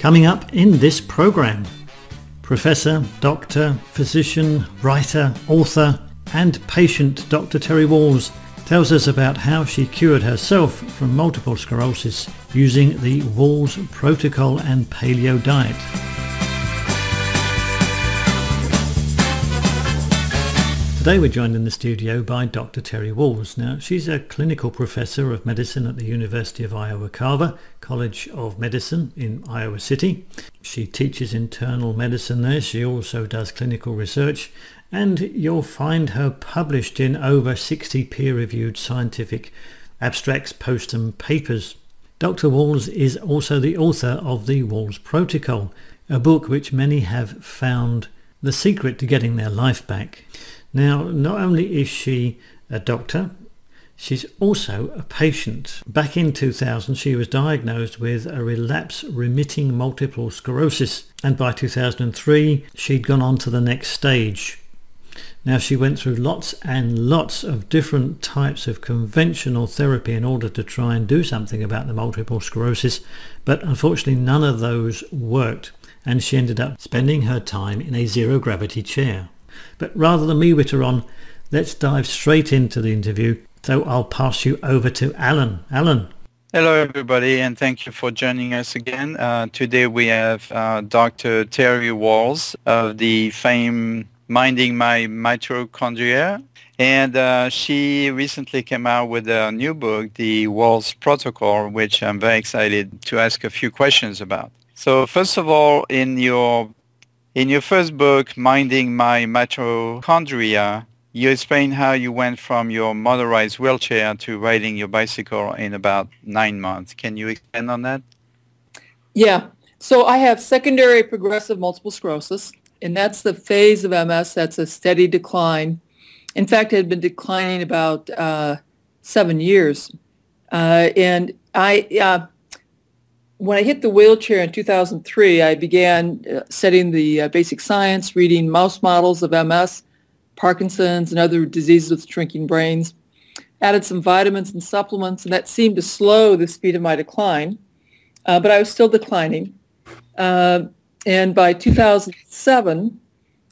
Coming up in this program, Professor, Doctor, Physician, Writer, Author and Patient Dr. Terry Wahls tells us about how she cured herself from multiple sclerosis using the Wahls Protocol and Paleo diet. Today we're joined in the studio by Dr. Terry Wahls. Now, she's a clinical professor of medicine at the University of Iowa Carver College of Medicine in Iowa City. She teaches internal medicine there. She also does clinical research, and you'll find her published in over 60 peer-reviewed scientific abstracts, posters and papers. Dr. Wahls is also the author of the Wahls Protocol, a book which many have found the secret to getting their life back. Now, not only is she a doctor, she's also a patient. Back in 2000, she was diagnosed with a relapse-remitting multiple sclerosis, and by 2003, she'd gone on to the next stage. Now, she went through lots and lots of different types of conventional therapy in order to try and do something about the multiple sclerosis, but unfortunately none of those worked, and she ended up spending her time in a zero-gravity chair. But rather than me witter on, let's dive straight into the interview. So I'll pass you over to Alain. Alain. Hello, everybody, and thank you for joining us again. Today we have Dr. Terry Wahls of the famed Minding My Mitochondria. And she recently came out with a new book, the Wahls Protocol, which I'm very excited to ask a few questions about. So first of all, in your first book, Minding My Mitochondria, you explain how you went from your motorized wheelchair to riding your bicycle in about 9 months. Can you expand on that? Yeah. So I have secondary progressive multiple sclerosis, and that's the phase of MS that's a steady decline. In fact, it had been declining about 7 years. When I hit the wheelchair in 2003, I began studying the basic science, reading mouse models of MS, Parkinson's, and other diseases with shrinking brains. Added some vitamins and supplements, and that seemed to slow the speed of my decline. But I was still declining. And by 2007,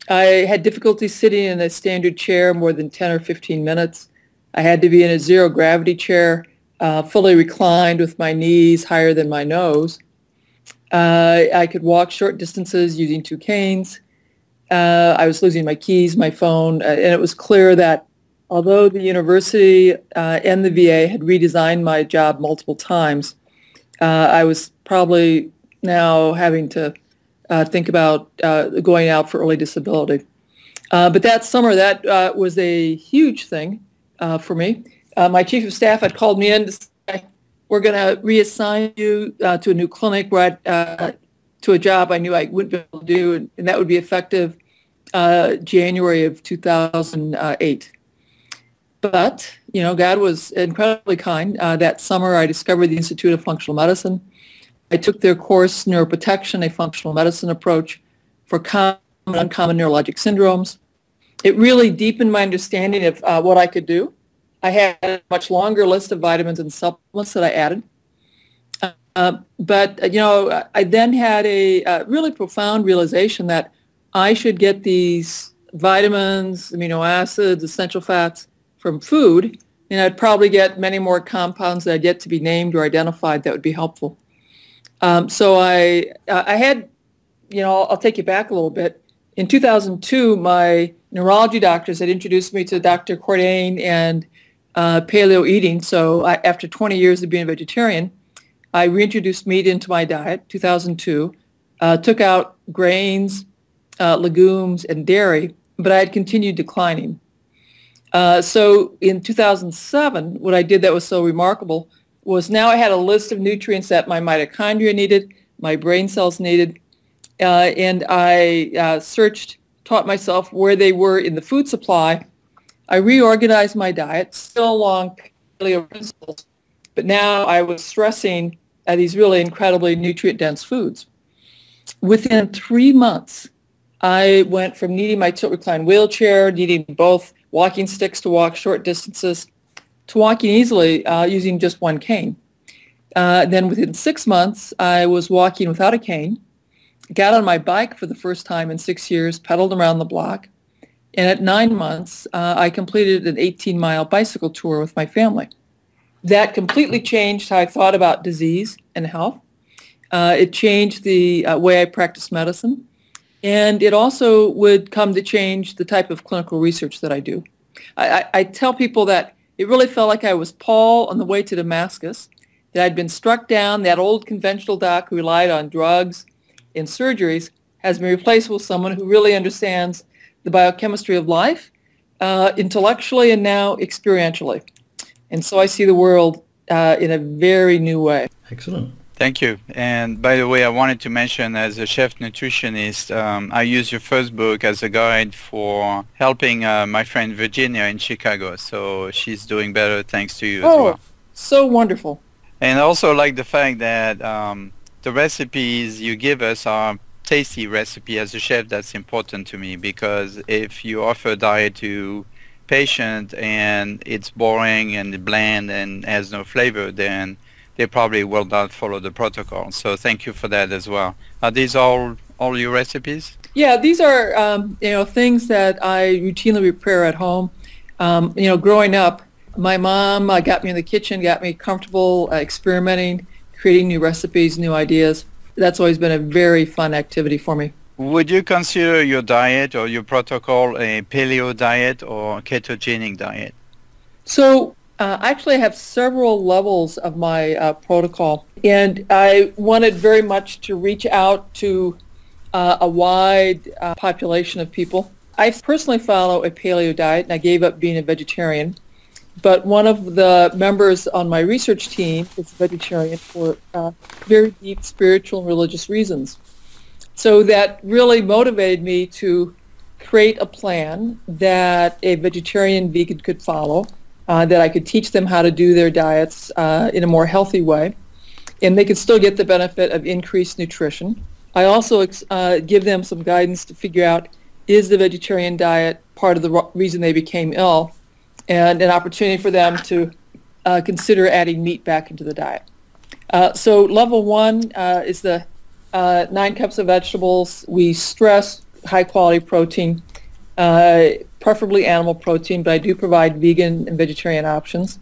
I had difficulty sitting in a standard chair more than 10 or 15 minutes. I had to be in a zero-gravity chair, fully reclined with my knees higher than my nose. I could walk short distances using 2 canes. I was losing my keys, my phone, and it was clear that although the university and the VA had redesigned my job multiple times, I was probably now having to think about going out for early disability. But that summer, that was a huge thing for me. My chief of staff had called me in to say, we're going to reassign you to a new clinic, to a job I knew I wouldn't be able to do, and that would be effective January of 2008. But, God was incredibly kind. That summer, I discovered the Institute of Functional Medicine. I took their course, Neuroprotection, a functional medicine approach for common and uncommon neurologic syndromes. It really deepened my understanding of what I could do. I had a much longer list of vitamins and supplements that I added. But I then had a really profound realization that I should get these vitamins, amino acids, essential fats from food, and I'd probably get many more compounds that had yet to be named or identified that would be helpful. So I had, I'll take you back a little bit. In 2002, my neurology doctors had introduced me to Dr. Cordain and paleo eating. So after 20 years of being a vegetarian, I reintroduced meat into my diet, 2002, took out grains, legumes, and dairy, but I had continued declining. So in 2007, what I did that was so remarkable was now I had a list of nutrients that my mitochondria needed, my brain cells needed, and I taught myself where they were in the food supply. I reorganized my diet, still along paleo principles, but now I was stressing these really incredibly nutrient-dense foods. Within 3 months, I went from needing my tilt-recline wheelchair, needing both walking sticks to walk short distances, to walking easily using just 1 cane. Then within 6 months, I was walking without a cane, got on my bike for the first time in 6 years, pedaled around the block, and at 9 months, I completed an 18-mile bicycle tour with my family. That completely changed how I thought about disease and health. It changed the way I practice medicine, and it also would come to change the type of clinical research that I do. I tell people that it really felt like I was Paul on the way to Damascus, that I'd been struck down. That old conventional doc who relied on drugs and surgeries has been replaced with someone who really understands the biochemistry of life, intellectually and now experientially. And so I see the world in a very new way. Excellent. Thank you. And by the way, I wanted to mention, as a chef nutritionist, I use your first book as a guide for helping my friend Virginia in Chicago. So she's doing better thanks to you as well. So wonderful. And I also like the fact that the recipes you give us are tasty recipe. As a chef, that's important to me, because if you offer a diet to patient and it's boring and bland and has no flavor, then they probably will not follow the protocol. So thank you for that as well. Are these all your recipes? Yeah, these are things that I routinely prepare at home. Growing up, my mom got me in the kitchen, got me comfortable experimenting, creating new recipes, new ideas. That's always been a very fun activity for me. Would you consider your diet or your protocol a paleo diet or ketogenic diet? So actually I have several levels of my protocol, and I wanted very much to reach out to a wide population of people. I personally follow a paleo diet, and I gave up being a vegetarian. But one of the members on my research team is a vegetarian for very deep spiritual and religious reasons. So that really motivated me to create a plan that a vegetarian vegan could follow, that I could teach them how to do their diets in a more healthy way, and they could still get the benefit of increased nutrition. I also give them some guidance to figure out, is the vegetarian diet part of the reason they became ill, and an opportunity for them to consider adding meat back into the diet. So level 1 is the 9 cups of vegetables. We stress high quality protein, preferably animal protein, but I do provide vegan and vegetarian options.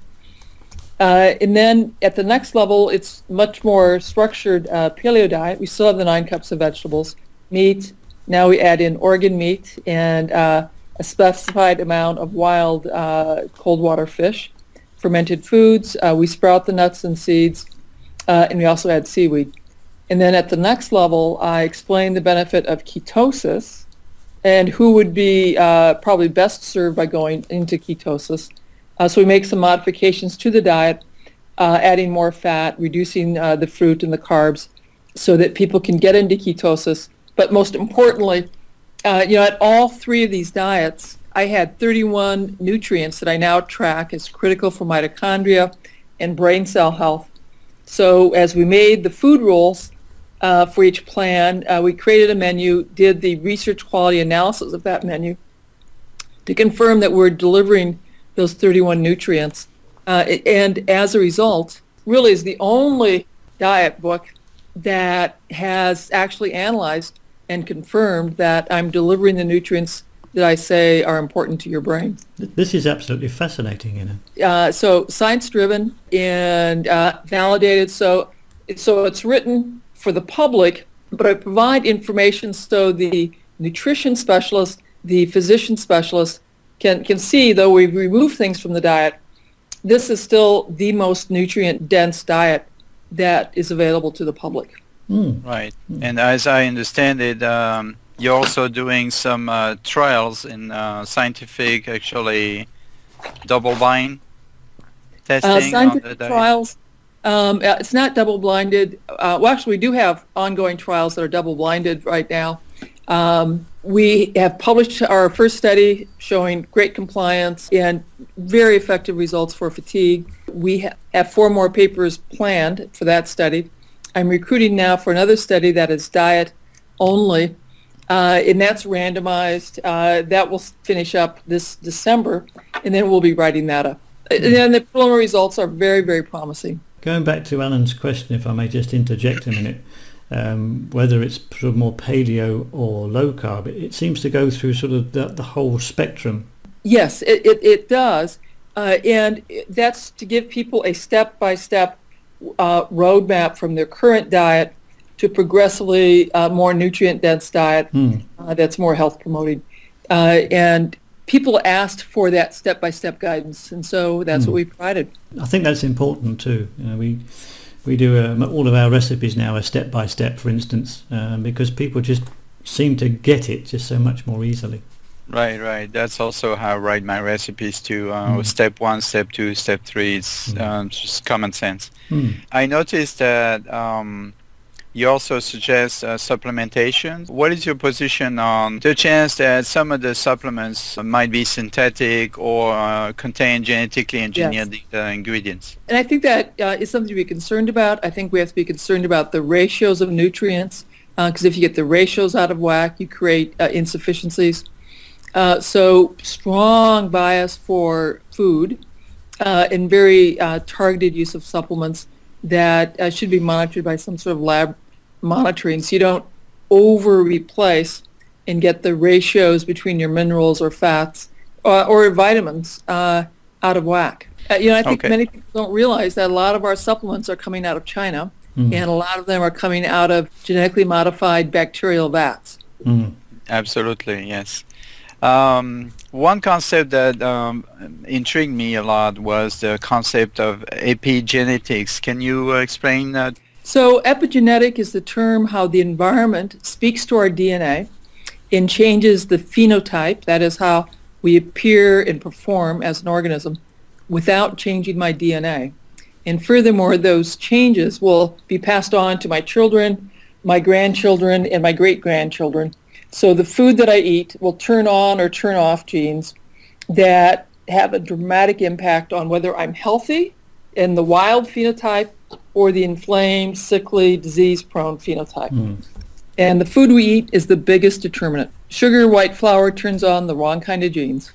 And then at the next level, it's much more structured paleo diet. We still have the 9 cups of vegetables, meat. Now we add in organ meat and a specified amount of wild cold water fish, fermented foods. We sprout the nuts and seeds, and we also add seaweed. And then at the next level, I explain the benefit of ketosis and who would be probably best served by going into ketosis. So we make some modifications to the diet, adding more fat, reducing the fruit and the carbs so that people can get into ketosis. But most importantly, at all 3 of these diets, I had 31 nutrients that I now track as critical for mitochondria and brain cell health. So as we made the food rules for each plan, we created a menu, did the research quality analysis of that menu to confirm that we're delivering those 31 nutrients. And as a result, really is the only diet book that has actually analyzed and confirmed that I'm delivering the nutrients that I say are important to your brain. This is absolutely fascinating, So science-driven and validated. So it's written for the public, but I provide information so the nutrition specialist, the physician specialist can see, though we remove things from the diet, this is still the most nutrient-dense diet that is available to the public. Right. And as I understand it, you're also doing some trials in scientific, actually, double-blind testing on the diet. Trials. It's not double-blinded. Well, actually, we do have ongoing trials that are double-blinded right now. We have published our first study showing great compliance and very effective results for fatigue. We have 4 more papers planned for that study. I'm recruiting now for another study that is diet only, and that's randomized. That will finish up this December, and then we'll be writing that up. And the preliminary results are very, very promising. Going back to Alan's question, if I may just interject a minute, whether it's sort of more paleo or low carb, it seems to go through sort of the whole spectrum. Yes, it does. And that's to give people a step-by-step roadmap from their current diet to progressively more nutrient-dense diet that's more health-promoting. And people asked for that step-by-step guidance, and so that's what we provided. I think that's important too. We do all of our recipes now are step-by-step, for instance, because people just seem to get it just so much more easily. Right. That's also how I write my recipes too. Step 1, step 2, step 3. It's just common sense. I noticed that you also suggest supplementation. What is your position on the chance that some of the supplements might be synthetic or contain genetically engineered ingredients? And I think that is something to be concerned about. I think we have to be concerned about the ratios of nutrients, because if you get the ratios out of whack, you create insufficiencies. So strong bias for food and very targeted use of supplements that should be monitored by some sort of lab monitoring, so you don't over-replace and get the ratios between your minerals or fats or vitamins out of whack. I think many people don't realize that a lot of our supplements are coming out of China, and a lot of them are coming out of genetically modified bacterial vats. Absolutely, yes. One concept that intrigued me a lot was the concept of epigenetics. Can you explain that? So epigenetic is the term how the environment speaks to our DNA and changes the phenotype, that is how we appear and perform as an organism, without changing my DNA. And furthermore, those changes will be passed on to my children, my grandchildren, and my great-grandchildren. So the food that I eat will turn on or turn off genes that have a dramatic impact on whether I'm healthy in the wild phenotype or the inflamed, sickly, disease-prone phenotype. And the food we eat is the biggest determinant. Sugar, white flour turns on the wrong kind of genes.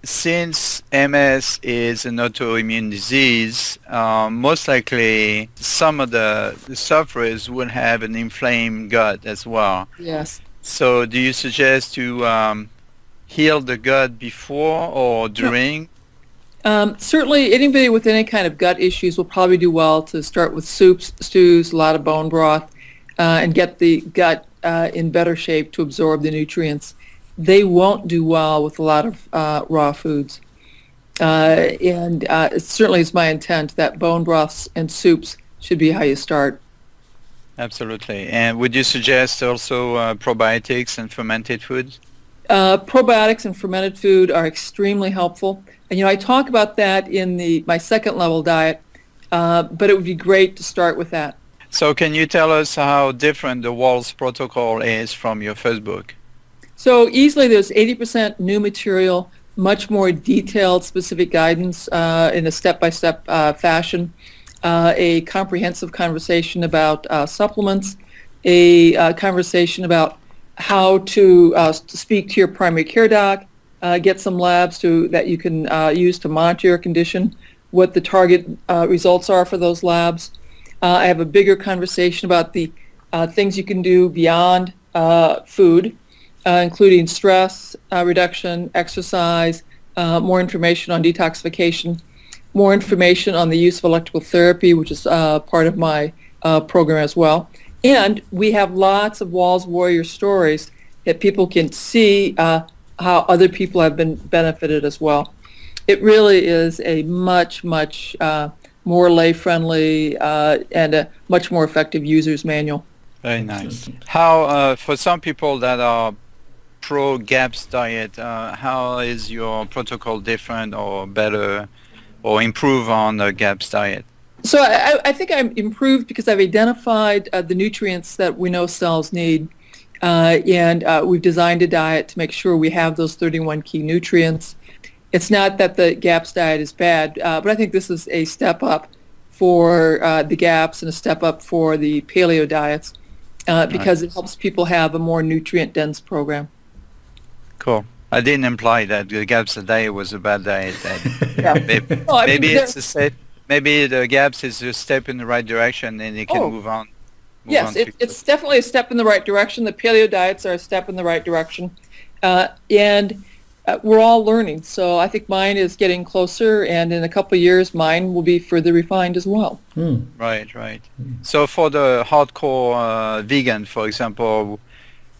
Since MS is an autoimmune disease, most likely some of the sufferers would have an inflamed gut as well. Yes. So do you suggest to heal the gut before or during? Certainly anybody with any kind of gut issues will probably do well to start with soups, stews, a lot of bone broth, and get the gut in better shape to absorb the nutrients. They won't do well with a lot of raw foods. And it certainly is my intent that bone broths and soups should be how you start. Absolutely. And would you suggest also probiotics and fermented foods? Probiotics and fermented food are extremely helpful. And I talk about that in my second level diet, but it would be great to start with that. So can you tell us how different the Wahls protocol is from your first book? So easily there's 80% new material, much more detailed specific guidance in a step-by-step fashion, a comprehensive conversation about supplements, a conversation about how to speak to your primary care doc, get some labs that you can use to monitor your condition, what the target results are for those labs. I have a bigger conversation about the things you can do beyond food, including stress reduction, exercise, more information on detoxification, more information on the use of electrical therapy, which is part of my program as well. And we have lots of Wahls Warrior stories that people can see how other people have been benefited as well. It really is a much, much more lay-friendly and a much more effective user's manual. Very nice. How, for some people that are pro-GAPS diet, how is your protocol different or better or improve on the GAPS diet? So I think I'm improved because I've identified the nutrients that we know cells need, and we've designed a diet to make sure we have those 31 key nutrients. It's not that the GAPS diet is bad, but I think this is a step up for the GAPS and a step up for the paleo diets because it helps people have a more nutrient-dense program. Cool. I didn't imply that the GAPS diet was a bad diet. Yeah. Maybe maybe the GAPS is a step in the right direction, and you can move on. Yes, it's definitely a step in the right direction. The paleo diets are a step in the right direction. And we're all learning. So I think mine is getting closer, and in a couple of years, mine will be further refined as well. Right, right. So for the hardcore vegan, for example,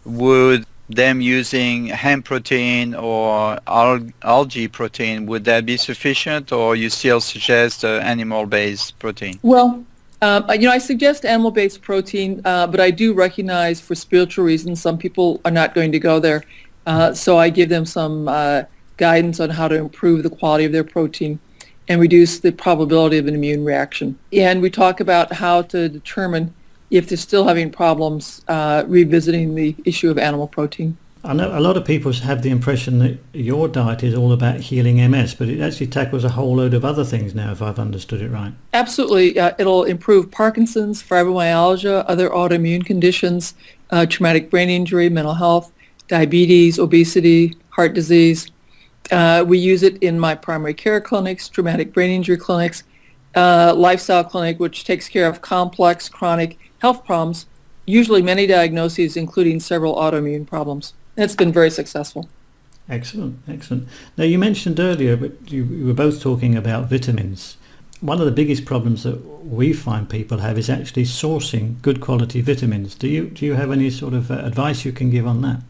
would them using hemp protein or algae protein, would that be sufficient, or you still suggest animal-based protein? Well, I suggest animal-based protein, but I do recognize for spiritual reasons some people are not going to go there. So I give them some guidance on how to improve the quality of their protein and reduce the probability of an immune reaction. And we talk about how to determine if they're still having problems revisiting the issue of animal protein. I know a lot of people have the impression that your diet is all about healing MS, but it actually tackles a whole load of other things now, if I've understood it right. Absolutely. It'll improve Parkinson's, fibromyalgia, other autoimmune conditions, traumatic brain injury, mental health, diabetes, obesity, heart disease. We use it in my primary care clinics, traumatic brain injury clinics, lifestyle clinic, which takes care of complex chronic health problems, usually many diagnoses, including several autoimmune problems. And it's been very successful. Excellent, excellent. Now, you mentioned earlier, but you were both talking about vitamins. One of the biggest problems that we find people have is actually sourcing good quality vitamins. Do you have any sort of advice you can give on that?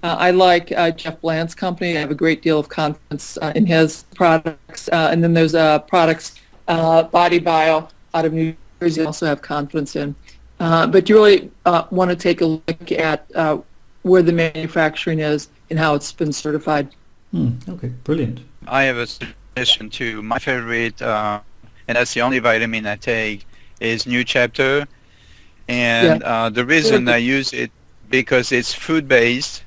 I like Jeff Bland's company. I have a great deal of confidence in his products. And then there's products, Body Bio out of New Jersey, I also have confidence in. But you really want to take a look at where the manufacturing is and how it's been certified. Okay, brilliant. I have a suggestion too. My favorite, and that's the only vitamin I take, is New Chapter. And the reason I use it, because it's food-based,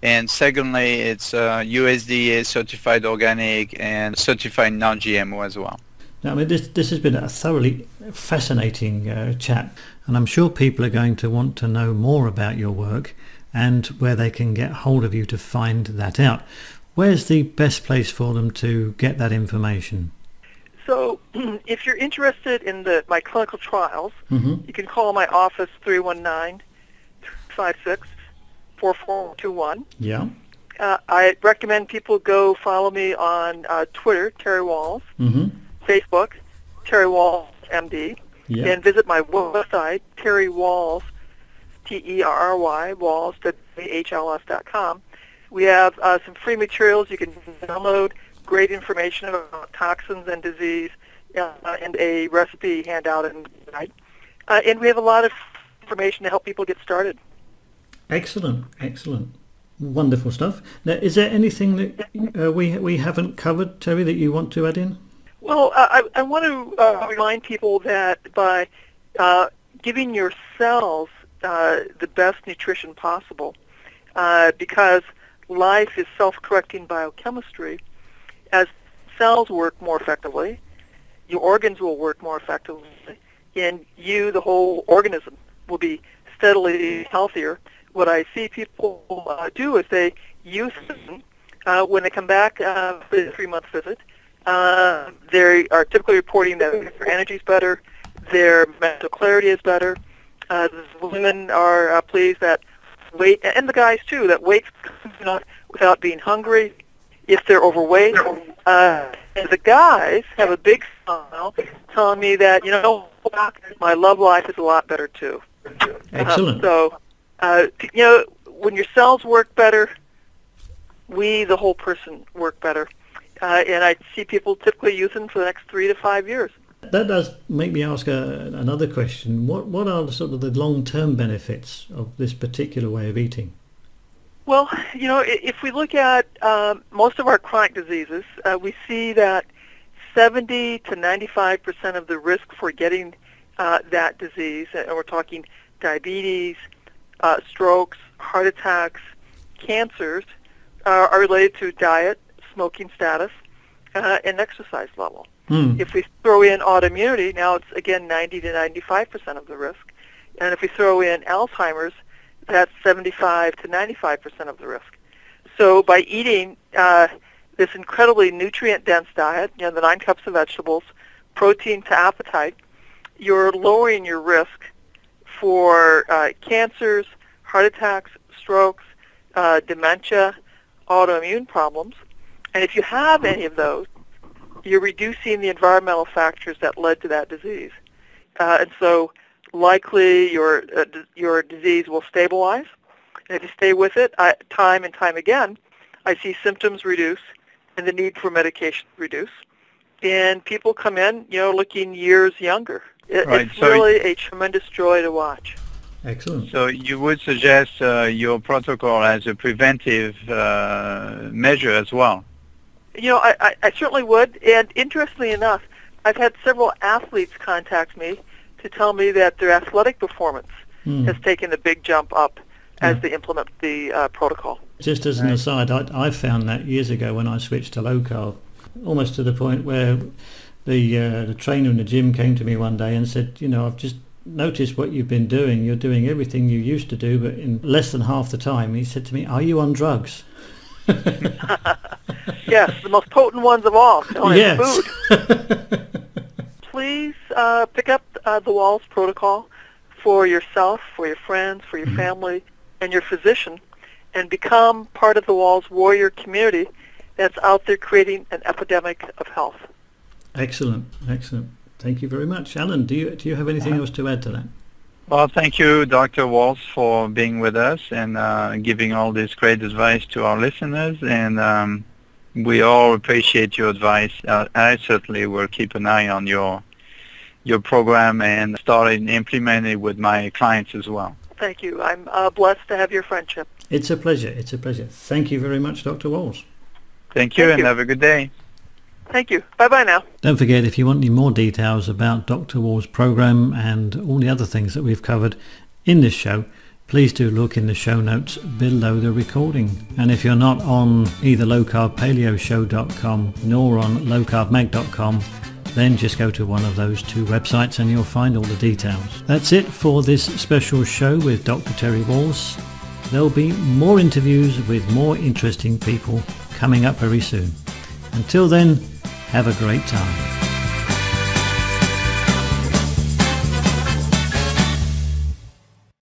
and secondly, it's USDA certified organic and certified non-GMO as well. Now, I mean, this has been a thoroughly fascinating chat, and I'm sure people are going to want to know more about your work and where they can get hold of you to find that out. Where's the best place for them to get that information? So if you're interested in my clinical trials, you can call my office 319-256-4421. Yeah. I recommend people go follow me on Twitter, Terry Wahls, Facebook, Terry Wahls, MD, and visit my website, Terry Wahls, Terry, Walls, WHLS.com. We have some free materials you can download, great information about toxins and disease, and a recipe handout and guide. And we have a lot of information to help people get started. Excellent, excellent. Wonderful stuff. Now, is there anything that we haven't covered, Terry, that you want to add in? Well, I want to remind people that by giving your cells the best nutrition possible, because life is self-correcting biochemistry, as cells work more effectively, your organs will work more effectively, and you, the whole organism, will be steadily healthier. What I see people do is they use them when they come back for the 3-month visit. They are typically reporting that their energy is better, their mental clarity is better. The women are pleased that weight, and the guys too, that weight comes without being hungry. If they're overweight, and the guys have a big smile, telling me that my love life is a lot better too. Excellent. When your cells work better, we, the whole person, work better. And I see people typically use them for the next 3 to 5 years. That does make me ask another question. What are sort of the long-term benefits of this particular way of eating? Well, if we look at most of our chronic diseases, we see that 70 to 95% of the risk for getting that disease, and we're talking diabetes, strokes, heart attacks, cancers, are related to diet, smoking status, and exercise level. If we throw in autoimmunity, now it's again 90 to 95% of the risk. And if we throw in Alzheimer's, that's 75 to 95% of the risk. So by eating this incredibly nutrient-dense diet, the 9 cups of vegetables, protein to appetite, you're lowering your risk for cancers, heart attacks, strokes, dementia, autoimmune problems. And if you have any of those, you're reducing the environmental factors that led to that disease. And so likely your disease will stabilize. And if you stay with it time and time again, I see symptoms reduce and the need for medication reduce. And people come in, looking years younger. Right. It's really a tremendous joy to watch. Excellent. So you would suggest your protocol as a preventive measure as well? I certainly would. And interestingly enough, I've had several athletes contact me to tell me that their athletic performance has taken a big jump up as they implement the protocol. Just as an aside, I found that years ago when I switched to low carb, almost to the point where the trainer in the gym came to me one day and said, I've just noticed what you've been doing. You're doing everything you used to do, but in less than half the time. He said to me, are you on drugs? Yes, the most potent ones of all. Yes. Food. Please pick up the Wahls protocol for yourself, for your friends, for your family, and your physician, and become part of the Wahls warrior community that's out there creating an epidemic of health. Excellent. Thank you very much. Alain, do you have anything else to add to that? Well, thank you, Dr. Wahls, for being with us and giving all this great advice to our listeners. And we all appreciate your advice. I certainly will keep an eye on your program and start implementing it with my clients as well. Thank you. I'm blessed to have your friendship. It's a pleasure. Thank you very much, Dr. Wahls. Thank you, and have a good day. Thank you. Bye-bye now. Don't forget, if you want any more details about Dr. Wahls' program and all the other things that we've covered in this show, please do look in the show notes below the recording. And if you're not on either lowcarbpaleoshow.com nor on lowcarbmag.com, then just go to one of those two websites and you'll find all the details. That's it for this special show with Dr. Terry Wahls. There'll be more interviews with more interesting people coming up very soon. Until then, have a great time.